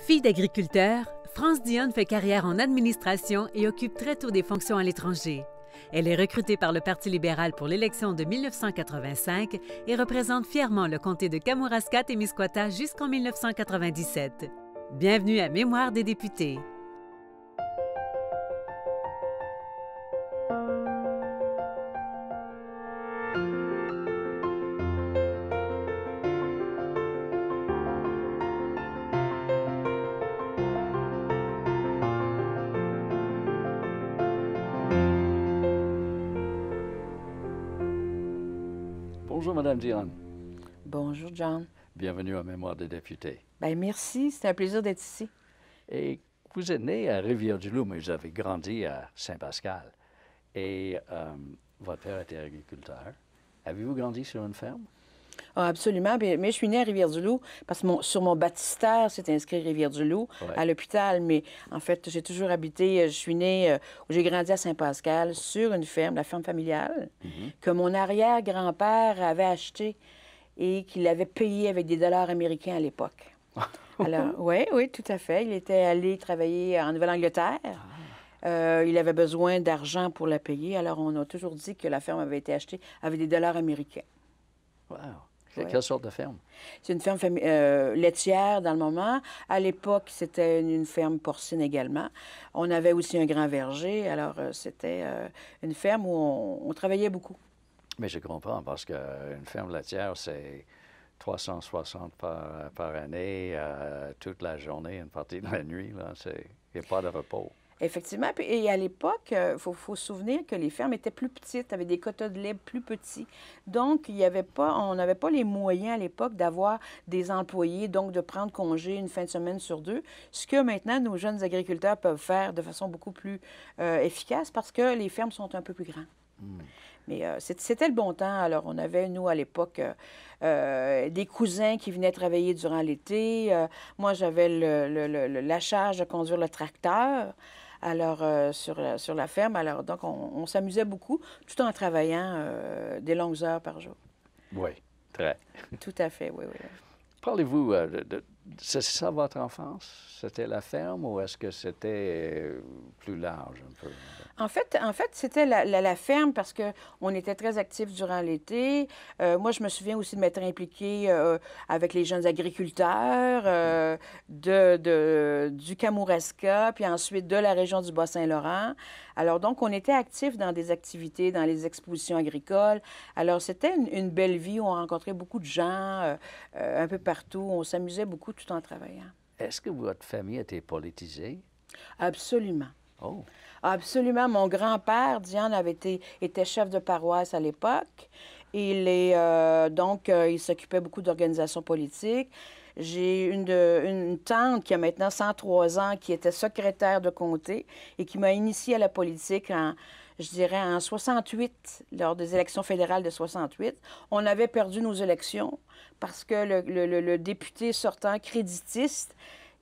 Fille d'agriculteur, France Dionne fait carrière en administration et occupe très tôt des fonctions à l'étranger. Elle est recrutée par le Parti libéral pour l'élection de 1985 et représente fièrement le comté de Kamouraska-Témiscouata jusqu'en 1997. Bienvenue à Mémoire des députés. Bonjour, Madame Dionne. Bonjour, John. Bienvenue à Mémoire des députés. Bien, merci. C'est un plaisir d'être ici. Et vous êtes né à Rivière-du-Loup, mais vous avez grandi à Saint-Pascal. Et votre père était agriculteur. Avez-vous grandi sur une ferme? Ah, absolument. Mais je suis née à Rivière-du-Loup parce que sur mon baptistère, c'est inscrit Rivière-du-Loup à l'hôpital. Mais en fait, j'ai toujours habité, je suis née, j'ai grandi à Saint-Pascal sur une ferme, la ferme familiale, que mon arrière-grand-père avait achetée et qu'il avait payé avec des dollars américains à l'époque. Alors, oui, tout à fait. Il était allé travailler en Nouvelle-Angleterre. Il avait besoin d'argent pour la payer. Alors, on a toujours dit que la ferme avait été achetée avec des dollars américains. Wow! Quelle sorte de ferme? C'est une ferme laitière dans le moment. À l'époque, c'était une ferme porcine également. On avait aussi un grand verger. Alors, c'était une ferme où on travaillait beaucoup. Mais je comprends, parce qu'une ferme laitière, c'est 360 par année, toute la journée, une partie de la nuit. Il n'y a pas de repos. Effectivement. Et à l'époque, il faut se souvenir que les fermes étaient plus petites, avaient des quotas de lait plus petits. Donc, on n'avait pas les moyens à l'époque d'avoir des employés, donc de prendre congé une fin de semaine sur deux, ce que maintenant nos jeunes agriculteurs peuvent faire de façon beaucoup plus efficace parce que les fermes sont un peu plus grandes. Mais c'était le bon temps. Alors, on avait, nous, à l'époque, des cousins qui venaient travailler durant l'été. Moi, j'avais la charge de conduire le tracteur. Alors, sur la ferme. Alors, donc, on s'amusait beaucoup tout en travaillant des longues heures par jour. Oui, très. Tout à fait, oui. Parlez-vous c'est ça votre enfance? C'était la ferme ou est-ce que c'était plus large un peu? En fait c'était la ferme parce qu'on était très actifs durant l'été. Moi, je me souviens aussi de m'être impliquée avec les jeunes agriculteurs du Kamouraska, puis ensuite de la région du Bas-Saint-Laurent. Alors, donc, on était actifs dans des activités, dans les expositions agricoles. Alors, c'était une belle vie où on rencontrait beaucoup de gens un peu partout. On s'amusait beaucoup tout en travaillant. Est-ce que votre famille était politisée? Absolument. Oh. Absolument. Mon grand-père, Diane, était chef de paroisse à l'époque. Il s'occupait beaucoup d'organisations politiques. J'ai une tante qui a maintenant 103 ans, qui était secrétaire de comté et qui m'a initiée à la politique en 68, lors des élections fédérales de 68. On avait perdu nos élections parce que le député sortant créditiste,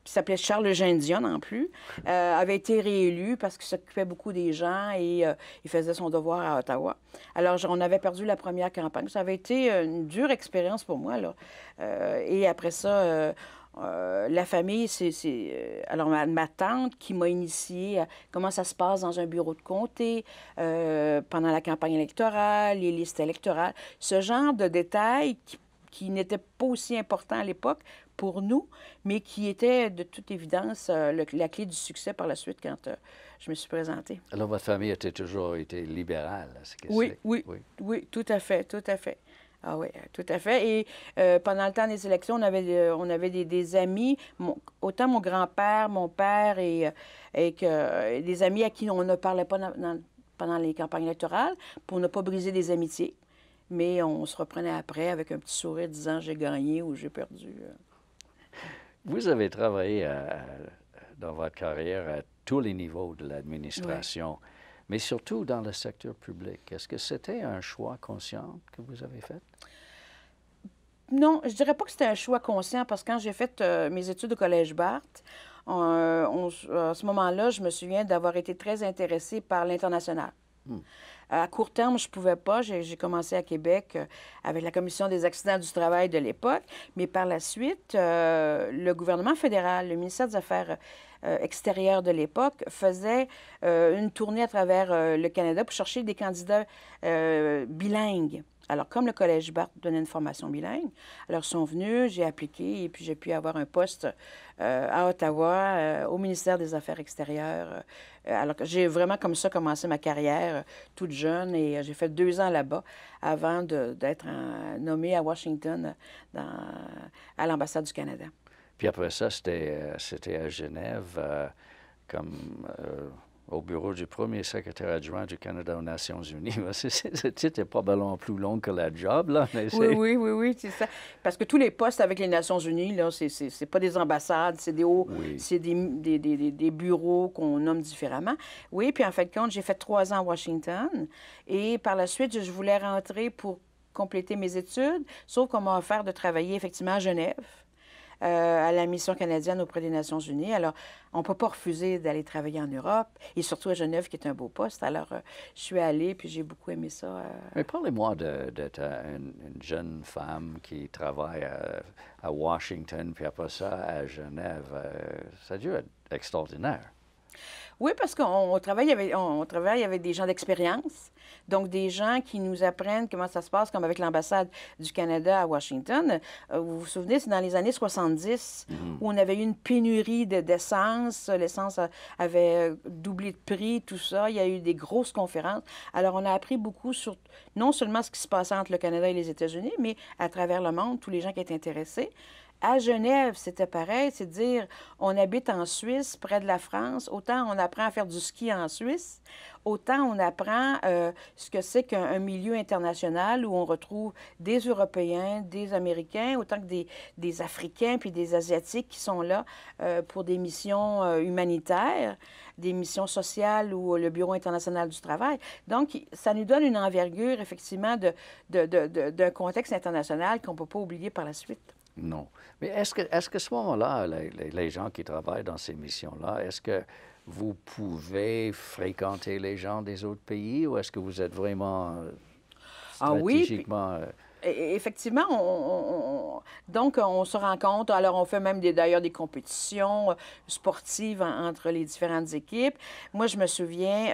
qui s'appelait Charles-Eugène Dionne en plus, avait été réélu parce qu'il s'occupait beaucoup des gens et il faisait son devoir à Ottawa. Alors, on avait perdu la première campagne. Ça avait été une dure expérience pour moi, là. Et après ça, la famille, alors ma tante qui m'a initiée à comment ça se passe dans un bureau de comté pendant la campagne électorale, les listes électorales, ce genre de détails qui n'étaient pas aussi importants à l'époque pour nous, mais qui était de toute évidence la clé du succès par la suite quand je me suis présentée. Alors, votre famille a toujours été libérale? Oui, tout à fait. Ah oui, tout à fait. Et pendant le temps des élections, on avait des amis, autant mon grand-père, mon père et des amis à qui on ne parlait pas pendant les campagnes électorales pour ne pas briser des amitiés. Mais on se reprenait après avec un petit sourire disant « j'ai gagné » ou « j'ai perdu ». Vous avez travaillé dans votre carrière à tous les niveaux de l'administration, mais surtout dans le secteur public. Est-ce que c'était un choix conscient que vous avez fait? Non, je dirais pas que c'était un choix conscient parce que quand j'ai fait mes études au Collège Barthes, à ce moment-là, je me souviens d'avoir été très intéressée par l'international. À court terme, je ne pouvais pas. J'ai commencé à Québec avec la Commission des accidents du travail de l'époque. Mais par la suite, le gouvernement fédéral, le ministère des Affaires extérieures de l'époque, faisait une tournée à travers le Canada pour chercher des candidats bilingues. Alors, comme le Collège Barth donnait une formation bilingue, alors ils sont venus, j'ai appliqué et puis j'ai pu avoir un poste à Ottawa, au ministère des Affaires extérieures. Alors, j'ai vraiment comme ça commencé ma carrière toute jeune et j'ai fait 2 ans là-bas avant d'être nommée à Washington, à l'ambassade du Canada. Puis après ça, c'était à Genève, au bureau du premier secrétaire adjoint du Canada aux Nations unies. C'était probablement plus long que la job, là. Mais oui, c'est ça. Parce que tous les postes avec les Nations unies, là, c'est pas des ambassades, c'est c'est des bureaux qu'on nomme différemment. Oui, puis en fait de compte, j'ai fait 3 ans à Washington et par la suite, je voulais rentrer pour compléter mes études, sauf qu'on m'a offert de travailler effectivement à Genève. À la mission canadienne auprès des Nations unies. Alors, on ne peut pas refuser d'aller travailler en Europe, et surtout à Genève, qui est un beau poste. Alors, je suis allée, puis j'ai beaucoup aimé ça. Mais parlez-moi d'être une jeune femme qui travaille à Washington, puis après ça, à Genève. Ça a dû être extraordinaire. Oui, parce qu'on travaille avec des gens d'expérience, donc des gens qui nous apprennent comment ça se passe, comme avec l'ambassade du Canada à Washington. Vous vous souvenez, c'est dans les années 70 où on avait eu une pénurie d'essence. L'essence avait doublé de prix, tout ça. Il y a eu des grosses conférences. Alors, on a appris beaucoup sur non seulement ce qui se passait entre le Canada et les États-Unis, mais à travers le monde, tous les gens qui étaient intéressés. À Genève, c'était pareil, c'est dire, on habite en Suisse, près de la France, autant on apprend à faire du ski en Suisse, autant on apprend ce que c'est qu'un milieu international où on retrouve des Européens, des Américains, autant que des Africains puis des Asiatiques qui sont là pour des missions humanitaires, des missions sociales ou le Bureau international du travail. Donc, ça nous donne une envergure, effectivement, d'un contexte international qu'on ne peut pas oublier par la suite. Non. Mais est-ce que à ce moment-là, les gens qui travaillent dans ces missions-là, est-ce que vous pouvez fréquenter les gens des autres pays ou est-ce que vous êtes vraiment stratégiquement... Effectivement, donc on se rencontre. Alors, on fait même d'ailleurs des compétitions sportives entre les différentes équipes. Moi, je me souviens,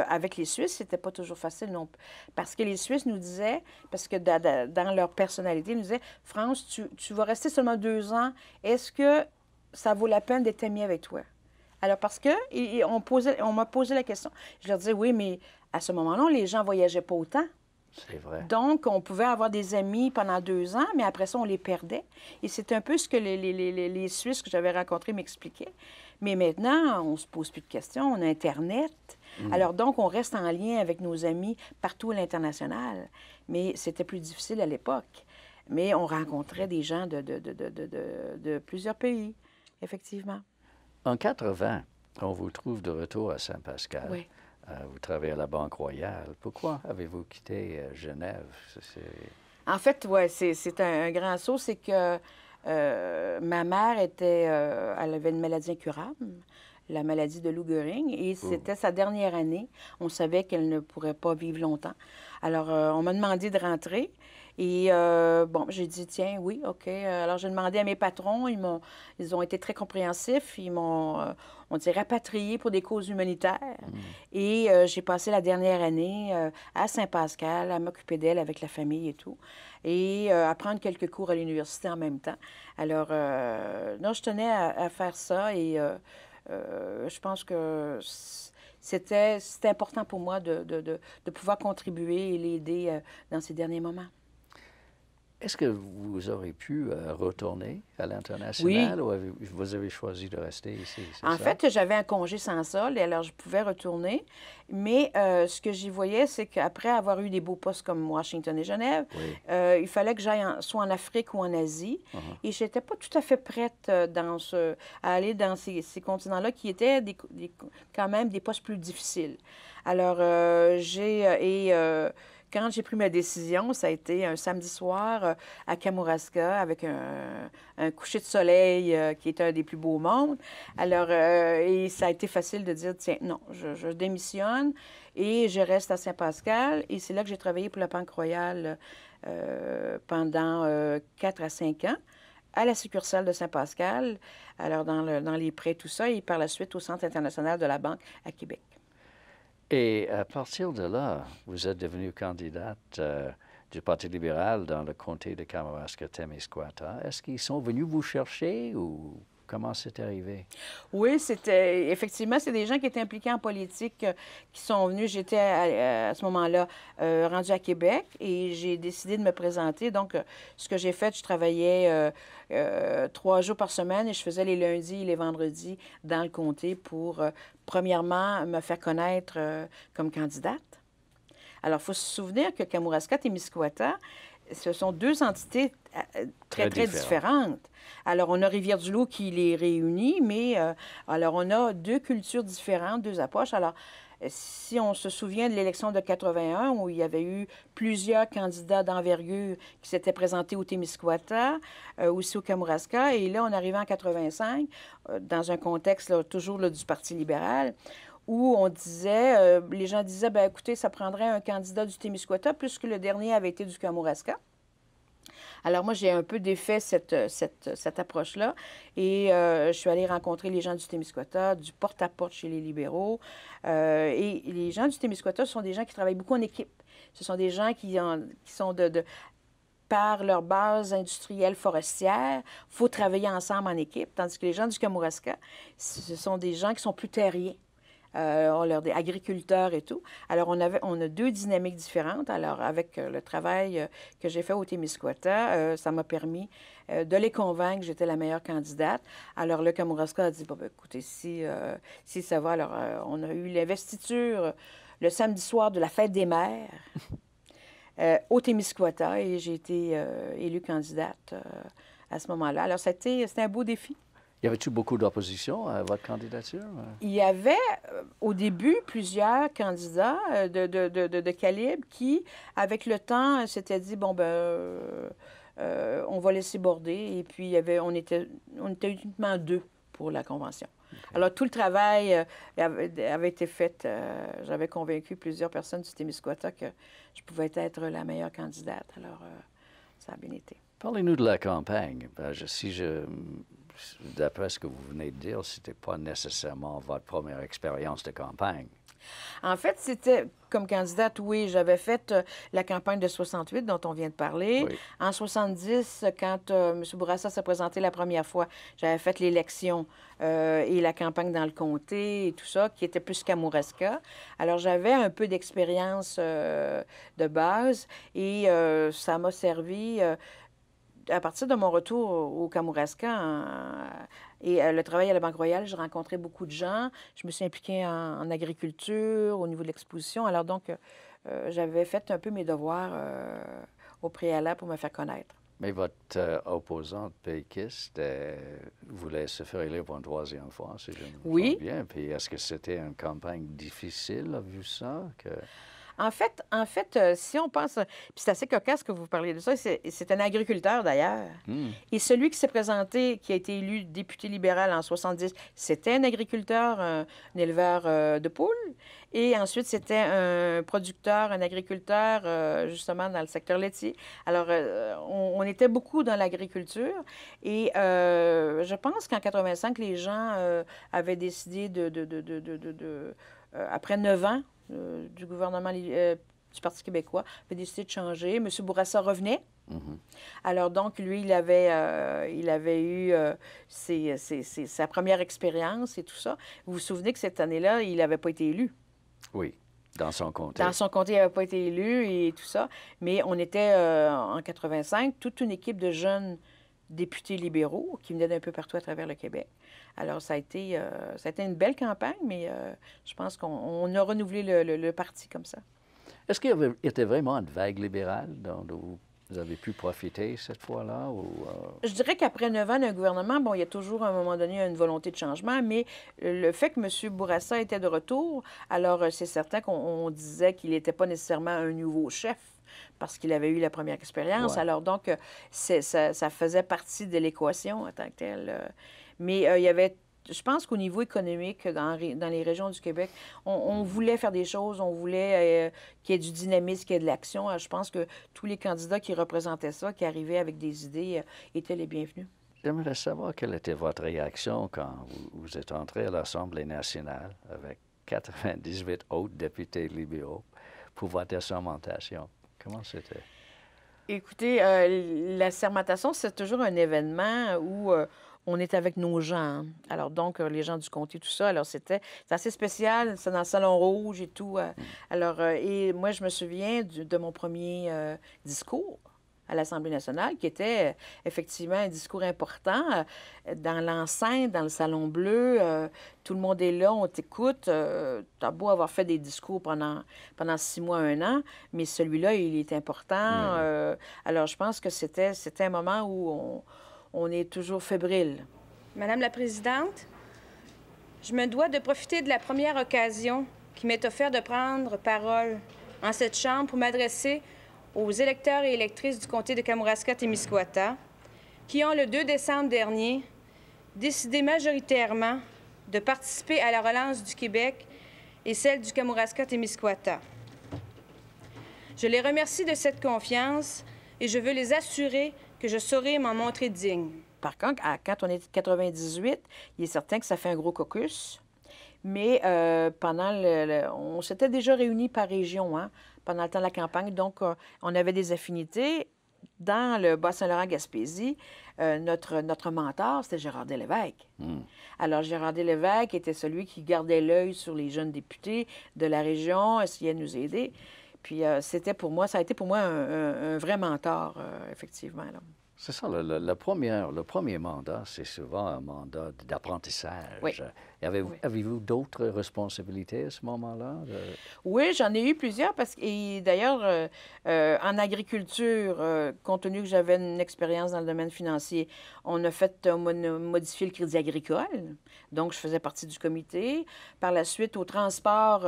avec les Suisses, c'était pas toujours facile non plus. Parce que les Suisses nous disaient, parce que dans leur personnalité, ils nous disaient, France, tu vas rester seulement 2 ans. Est-ce que ça vaut la peine d'être ami avec toi? Alors, parce que on m'a posé la question. Je leur disais, oui, mais à ce moment-là, les gens voyageaient pas autant. C'est vrai. Donc, on pouvait avoir des amis pendant 2 ans, mais après ça, on les perdait. Et c'est un peu ce que les Suisses que j'avais rencontrés m'expliquaient. Mais maintenant, on ne se pose plus de questions, on a Internet. Alors, donc, on reste en lien avec nos amis partout à l'international. Mais c'était plus difficile à l'époque. Mais on rencontrait des gens de plusieurs pays, effectivement. En 80, on vous trouve de retour à Saint-Pascal. Oui. Vous travaillez à la Banque Royale. Pourquoi avez-vous quitté Genève? En fait, oui, c'est un grand saut. C'est que ma mère elle avait une maladie incurable, la maladie de Lou Gehrig, et c'était sa dernière année. On savait qu'elle ne pourrait pas vivre longtemps. Alors, on m'a demandé de rentrer. Et bon, j'ai dit, tiens, oui, OK. Alors, j'ai demandé à mes patrons. Ils ont été très compréhensifs. Ils m'ont, on dit, rapatrié pour des causes humanitaires. Et j'ai passé la dernière année à Saint-Pascal, à m'occuper d'elle avec la famille et tout. Et à prendre quelques cours à l'université en même temps. Alors, non, je tenais à faire ça. Et je pense que c'était important pour moi de pouvoir contribuer et l'aider dans ces derniers moments. Est-ce que vous aurez pu retourner à l'international ou vous avez choisi de rester ici? En fait, j'avais un congé sans solde, et alors je pouvais retourner. Mais ce que j'y voyais, c'est qu'après avoir eu des beaux postes comme Washington et Genève, il fallait que j'aille soit en Afrique ou en Asie. Et je n'étais pas tout à fait prête à aller dans ces continents-là qui étaient quand même des postes plus difficiles. Alors, quand j'ai pris ma décision, ça a été un samedi soir à Kamouraska avec un coucher de soleil qui était un des plus beaux au monde. Alors, et ça a été facile de dire, tiens, non, je démissionne et je reste à Saint-Pascal. Et c'est là que j'ai travaillé pour la Banque Royale pendant 4 à 5 ans à la succursale de Saint-Pascal, alors dans les prêts, tout ça, et par la suite au Centre international de la Banque à Québec. Et à partir de là, vous êtes devenue candidate du Parti libéral dans le comté de Kamouraska-Témiscouata. Est-ce qu'ils sont venus vous chercher ou comment c'est arrivé? Oui, c'était effectivement, c'est des gens qui étaient impliqués en politique qui sont venus. J'étais à ce moment-là rendue à Québec et j'ai décidé de me présenter. Donc, ce que j'ai fait, je travaillais 3 jours par semaine et je faisais les lundis et les vendredis dans le comté pour, premièrement, me faire connaître comme candidate. Alors, il faut se souvenir que Kamouraska-Témiscouata, ce sont 2 entités très différentes. Alors, on a Rivière-du-Loup qui les réunit, mais alors on a 2 cultures différentes, 2 approches. Alors, si on se souvient de l'élection de 81, où il y avait eu plusieurs candidats d'envergure qui s'étaient présentés au Témiscouata, aussi au Kamouraska, et là, on arrivait en 85, dans un contexte là, toujours là, du Parti libéral, où on disait, les gens disaient, bien, écoutez, ça prendrait un candidat du Témiscouata, puisque le dernier avait été du Kamouraska. Alors moi, j'ai un peu défait cette approche-là et je suis allée rencontrer les gens du Témiscouata, du porte-à-porte chez les libéraux. Et les gens du Témiscouata sont des gens qui travaillent beaucoup en équipe. Ce sont des gens qui sont par leur base industrielle forestière, il faut travailler ensemble en équipe, tandis que les gens du Kamouraska, ce sont des gens qui sont plus terriens. On leur dit agriculteurs et tout. Alors, on a 2 dynamiques différentes. Alors, avec le travail que j'ai fait au Témiscouata, ça m'a permis de les convaincre que j'étais la meilleure candidate. Alors, le Kamouraska a dit, bon, ben, écoutez, si ça va, alors on a eu l'investiture le samedi soir de la fête des mères au Témiscouata et j'ai été élue candidate à ce moment-là. Alors, c'était un beau défi. Y avait-il beaucoup d'opposition à votre candidature? Il y avait, au début, plusieurs candidats de calibre qui, avec le temps, s'étaient dit, bon, ben, on va laisser border. Et puis, on était uniquement 2 pour la convention. Okay. Alors, tout le travail avait été fait. J'avais convaincu plusieurs personnes du Témiscouata que je pouvais être la meilleure candidate. Alors, ça a bien été. Parlez-nous de la campagne. D'après ce que vous venez de dire, ce n'était pas nécessairement votre première expérience de campagne. En fait, c'était comme candidate, oui, j'avais fait la campagne de 68 dont on vient de parler. Oui. En 70, quand M. Bourassa s'est présenté la première fois, j'avais fait l'élection et la campagne dans le comté et tout ça, qui était plus Kamouraska. Alors, j'avais un peu d'expérience de base et ça m'a servi... à partir de mon retour au Kamouraska et le travail à la Banque Royale, j'ai rencontré beaucoup de gens. Je me suis impliquée en agriculture, au niveau de l'exposition. Alors donc, j'avais fait un peu mes devoirs au préalable pour me faire connaître. Mais votre opposante péquiste voulait se faire élire pour une 3e fois, si je me trompe bien. Puis est-ce que c'était une campagne difficile, vu ça? En fait, si on pense... Puis c'est assez cocasse que vous parliez de ça. C'est un agriculteur, d'ailleurs. Et celui qui s'est présenté, qui a été élu député libéral en 70, c'était un agriculteur, un éleveur de poules. Et ensuite, c'était un producteur, un agriculteur, justement, dans le secteur laitier. Alors, on était beaucoup dans l'agriculture. Et je pense qu'en 85, les gens avaient décidé après 9 ans, du gouvernement du Parti québécois, avait décidé de changer. M. Bourassa revenait. Alors donc, lui, il avait eu sa première expérience et tout ça. Vous vous souvenez que cette année-là, il n'avait pas été élu. Oui, dans son comté. Dans son comté, il n'avait pas été élu et tout ça. Mais on était, en 85, toute une équipe de jeunes députés libéraux qui venaient d'un peu partout à travers le Québec. Alors, ça a été une belle campagne, mais je pense qu'on a renouvelé le parti comme ça. Est-ce qu'il y avait vraiment une vague libérale Vous avez pu profiter cette fois-là? Je dirais qu'après 9 ans d'un gouvernement, bon, il y a toujours à un moment donné une volonté de changement, mais le fait que M. Bourassa était de retour, alors c'est certain qu'on disait qu'il n'était pas nécessairement un nouveau chef parce qu'il avait eu la première expérience. Ouais. Alors donc, ça faisait partie de l'équation en tant que telle. Mais il y avait je pense qu'au niveau économique, dans les régions du Québec, on voulait faire des choses, on voulait qu'il y ait du dynamisme, qu'il y êt de l'action. Je pense que tous les candidats qui représentaient ça, qui arrivaient avec des idées, étaient les bienvenus. J'aimerais savoir quelle était votre réaction quand vous êtes entré à l'Assemblée nationale avec 98 autres députés libéraux pour votre sermentation. Comment c'était? Écoutez, la sermentation, c'est toujours un événement où on est avec nos gens. Alors donc, les gens du comté, tout ça. Alors c'est assez spécial, c'est dans le Salon Rouge et tout. Alors, et moi, je me souviens de mon premier discours à l'Assemblée nationale, qui était effectivement un discours important. Dans l'enceinte, dans le Salon Bleu, tout le monde est là, on t'écoute. T'as beau avoir fait des discours pendant 6 mois, 1 an, mais celui-là, il est important. Alors, je pense que c'était un moment où on est toujours fébrile. Madame la Présidente, je me dois de profiter de la première occasion qui m'est offerte de prendre parole en cette Chambre pour m'adresser aux électeurs et électrices du comté de Kamouraska-Témiscouata qui ont, le 2 décembre dernier, décidé majoritairement de participer à la relance du Québec et celle du Kamouraska-Témiscouata. Je les remercie de cette confiance et je veux les assurer que je saurai m'en montrer digne. Par contre, quand on est 98, il est certain que ça fait un gros caucus. Mais pendant on s'était déjà réunis par région, hein, pendant le temps de la campagne. Donc, on avait des affinités. Dans le Bas-Saint-Laurent-Gaspésie, notre mentor, c'était Gérard Lévesque. Alors, Gérard Lévesque était celui qui gardait l'œil sur les jeunes députés de la région, essayait de nous aider. Puis, ça a été pour moi un vrai mentor, effectivement. Là. C'est ça, le premier mandat, c'est souvent un mandat d'apprentissage. Oui. Avez-vous d'autres responsabilités à ce moment-là? Oui, j'en ai eu plusieurs parce que, d'ailleurs, en agriculture, compte tenu que j'avais une expérience dans le domaine financier, on a modifié le crédit agricole. Donc, je faisais partie du comité. Par la suite, au transport,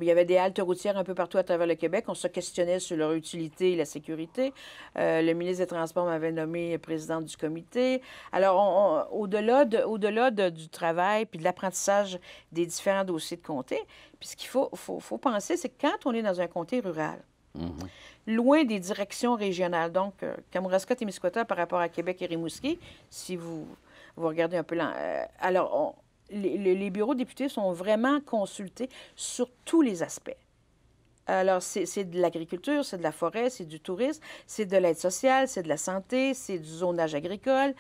il y avait des haltes routières un peu partout à travers le Québec. On se questionnait sur leur utilité et la sécurité. Le ministre des Transports m'avait nommé présidente du comité. Alors, au-delà du travail puis de l'apprentissage des différents dossiers de comté, puis ce qu'il faut penser, c'est que quand on est dans un comté rural, loin des directions régionales, donc Kamouraska-Témiscouata par rapport à Québec et Rimouski, si vous regardez un peu alors, les bureaux de députés sont vraiment consultés sur tous les aspects. Alors, c'est de l'agriculture, c'est de la forêt, c'est du tourisme, c'est de l'aide sociale, c'est de la santé, c'est du zonage agricole.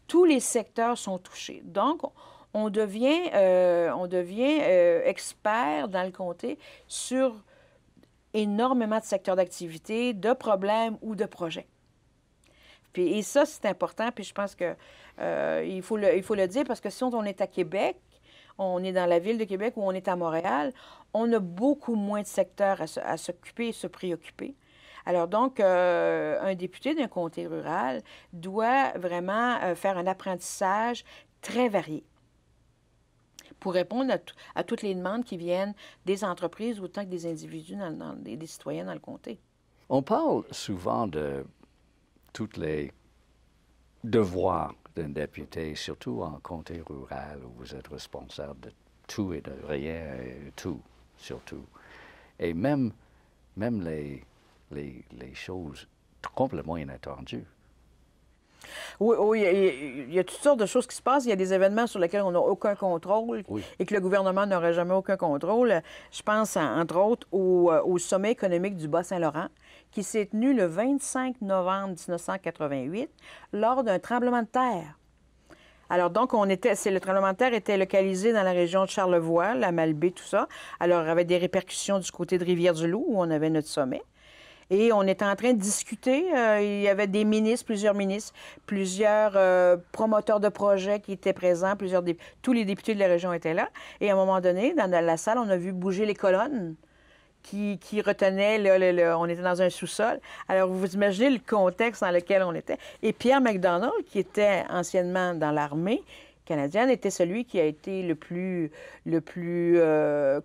Tous les secteurs sont touchés. Donc, on devient expert dans le comté sur énormément de secteurs d'activité, de problèmes ou de projets. Et ça, c'est important, puis je pense que il faut le dire, parce que si on est à Québec, on est dans la ville de Québec ou on est à Montréal, on a beaucoup moins de secteurs à s'occuper et se préoccuper. Alors donc, un député d'un comté rural doit vraiment faire un apprentissage très varié pour répondre à toutes les demandes qui viennent des entreprises autant que des individus, des citoyens dans le comté. On parle souvent de tous les devoirs d'un député, surtout en comté rural où vous êtes responsable de tout et de rien, et tout, surtout. Et même les choses complètement inattendues. Oui, il y a toutes sortes de choses qui se passent. Il y a des événements sur lesquels on n'a aucun contrôle et que le gouvernement n'aurait jamais aucun contrôle. Je pense, entre autres, au sommet économique du Bas-Saint-Laurent qui s'est tenu le 25 novembre 1988 lors d'un tremblement de terre. Alors donc, le tremblement de terre était localisé dans la région de Charlevoix, la Malbaie, tout ça. Alors, il y avait des répercussions du côté de Rivière-du-Loup où on avait notre sommet. Et on était en train de discuter. Il y avait des ministres, plusieurs promoteurs de projets qui étaient présents, tous les députés de la région étaient là. Et à un moment donné, dans la salle, on a vu bouger les colonnes qui retenait, là, on était dans un sous-sol. Alors, vous imaginez le contexte dans lequel on était. Et Pierre MacDonald, qui était anciennement dans l'armée canadienne, était celui qui a été le plus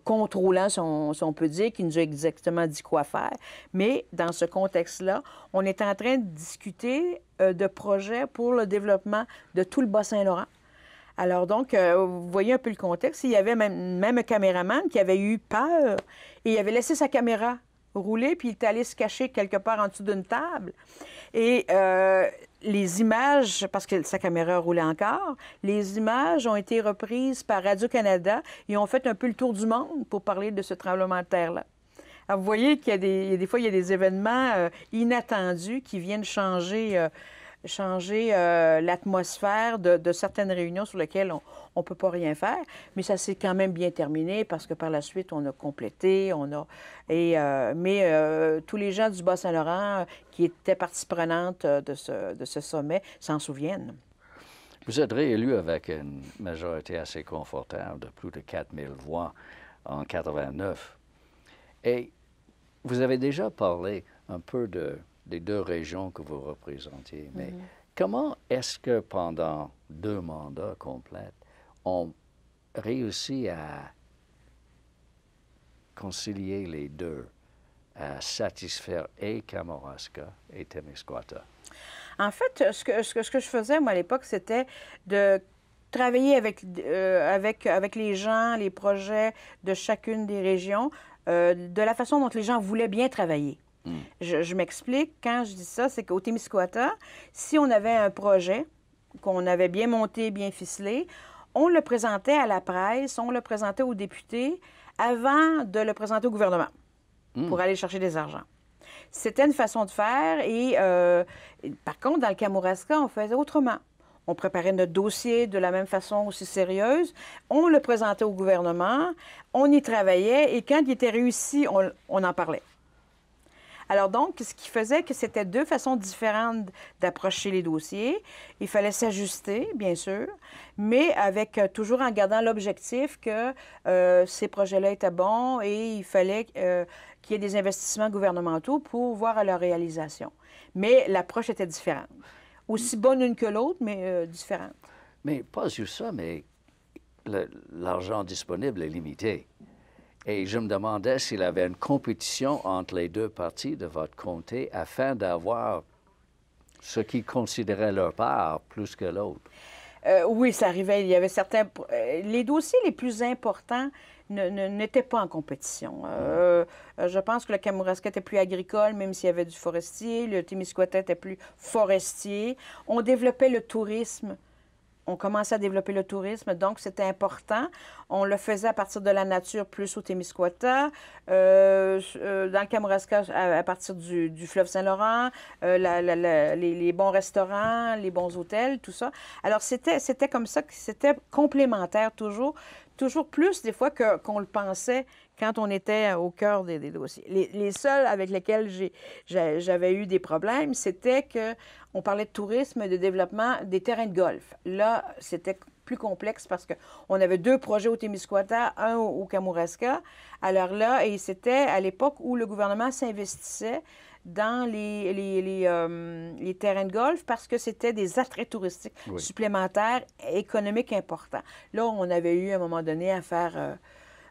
contrôlant, si on peut dire, qui nous a exactement dit quoi faire. Mais dans ce contexte-là, on était en train de discuter de projets pour le développement de tout le Bas-Saint-Laurent. Alors donc, vous voyez un peu le contexte. Il y avait même un caméraman qui avait eu peur et il avait laissé sa caméra rouler, puis il est allé se cacher quelque part en dessous d'une table. Et les images, parce que sa caméra roulait encore, les images ont été reprises par Radio-Canada et ont fait un peu le tour du monde pour parler de ce tremblement de terre-là. Alors, vous voyez qu'il y a des fois, il y a des événements inattendus qui viennent changer l'atmosphère de certaines réunions sur lesquelles on ne peut pas rien faire. Mais ça s'est quand même bien terminé parce que par la suite, on a complété, mais tous les gens du Bas-Saint-Laurent qui étaient partie prenante de ce sommet s'en souviennent. Vous êtes réélu avec une majorité assez confortable de plus de 4000 voix en 89. Et vous avez déjà parlé un peu des deux régions que vous représentiez, mais comment est-ce que pendant 2 mandats complets, on réussit à concilier les deux, à satisfaire et Kamouraska et Témiscouata? En fait, ce que je faisais, moi, à l'époque, c'était de travailler avec les gens, les projets de chacune des régions, de la façon dont les gens voulaient bien travailler. Je m'explique. Quand je dis ça, c'est qu'au Témiscouata, si on avait un projet qu'on avait bien monté, bien ficelé, on le présentait à la presse, on le présentait aux députés avant de le présenter au gouvernement pour aller chercher des argents. C'était une façon de faire et, par contre, dans le Kamouraska, on faisait autrement. On préparait notre dossier de la même façon aussi sérieuse. On le présentait au gouvernement, on y travaillait et quand il était réussi, on en parlait. Alors donc, ce qui faisait que c'était 2 façons différentes d'approcher les dossiers. Il fallait s'ajuster, bien sûr, mais avec toujours en gardant l'objectif que ces projets-là étaient bons et il fallait qu'il y ait des investissements gouvernementaux pour voir à leur réalisation. Mais l'approche était différente. Aussi bonne une que l'autre, mais différente. Mais pas juste ça, mais l'argent disponible est limité. Et je me demandais s'il y avait une compétition entre les 2 parties de votre comté afin d'avoir ce qu'ils considéraient leur part plus que l'autre. Oui, ça arrivait. Il y avait certains... les dossiers les plus importants n'étaient pas en compétition. Je pense que le Kamouraska était plus agricole, même s'il y avait du forestier. Le Témiscouata était plus forestier. On développait le tourisme. On commençait à développer le tourisme, donc c'était important. On le faisait à partir de la nature, plus au Témiscouata, dans le Kamouraska, à partir du fleuve Saint-Laurent, les bons restaurants, les bons hôtels, tout ça. Alors, c'était comme ça, c'était complémentaire toujours plus des fois qu'on le pensait quand on était au cœur des dossiers. Les seuls avec lesquels j'avais eu des problèmes, c'était qu'on parlait de tourisme et de développement des terrains de golf. Là, c'était plus complexe parce qu'on avait 2 projets au Témiscouata, un au Kamouraska. Alors là, et c'était à l'époque où le gouvernement s'investissait dans les terrains de golf parce que c'était des attraits touristiques supplémentaires, économiques importants. Là, on avait eu à un moment donné à faire...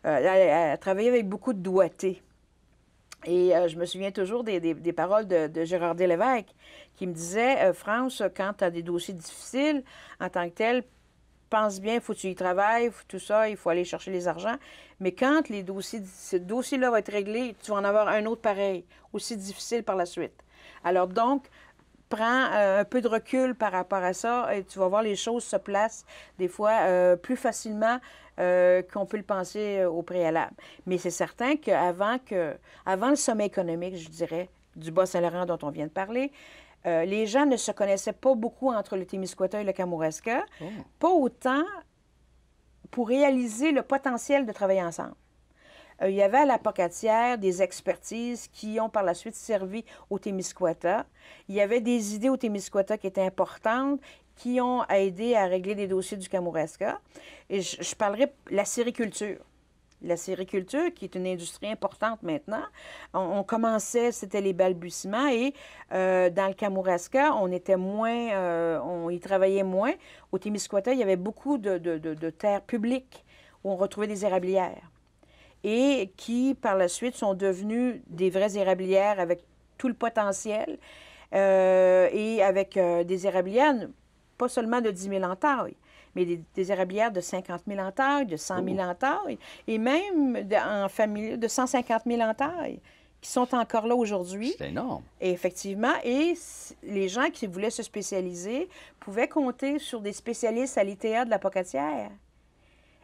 à travailler avec beaucoup de doigté. Et je me souviens toujours des paroles de Gérard Lévesque qui me disait France, quand tu as des dossiers difficiles, en tant que tel, pense bien, il faut que tu y travailles, tout ça, il faut aller chercher les argents. Mais quand ce dossier-là va être réglé, tu vas en avoir un autre pareil, aussi difficile par la suite. Alors donc, prends un peu de recul par rapport à ça et tu vas voir les choses se placent des fois plus facilement qu'on peut le penser au préalable. Mais c'est certain qu'avant le sommet économique, je dirais, du Bas-Saint-Laurent dont on vient de parler, les gens ne se connaissaient pas beaucoup entre le Témiscouata et le Kamouraska, pas autant pour réaliser le potentiel de travailler ensemble. Il y avait à la Pocatière des expertises qui ont par la suite servi au Témiscouata. Il y avait des idées au Témiscouata qui étaient importantes, qui ont aidé à régler des dossiers du Kamouraska. Et je parlerai de la sériculture. la sériculture, qui est une industrie importante maintenant. On commençait, c'était les balbutiements, et dans le Kamouraska, on était moins, on y travaillait moins. Au Témiscouata, il y avait beaucoup de terres publiques où on retrouvait des érablières et qui, par la suite, sont devenues des vraies érablières avec tout le potentiel et avec des érablières, pas seulement de 10 000 entailles, mais des érablières de 50 000 entailles, de 100 000 entailles, et même en famille de 150 000 entailles, qui sont encore là aujourd'hui. C'est énorme. Et effectivement, et les gens qui voulaient se spécialiser pouvaient compter sur des spécialistes à l'ITA de la Pocatière.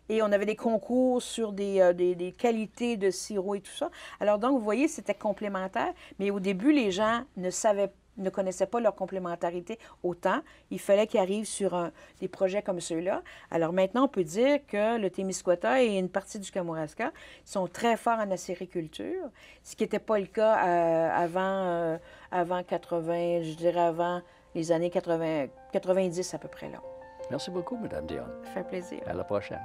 Et on avait des concours sur des qualités de sirop et tout ça. Alors donc, vous voyez, c'était complémentaire. Mais au début, les gens ne connaissaient pas leur complémentarité autant. Il fallait qu'ils arrivent sur des projets comme ceux-là. Alors maintenant, on peut dire que le Témiscouata et une partie du Kamouraska sont très forts en acériculture, ce qui n'était pas le cas avant 80, je dirais avant les années 80, 90 à peu près là. Merci beaucoup, Mme Dionne. Ça fait plaisir. À la prochaine.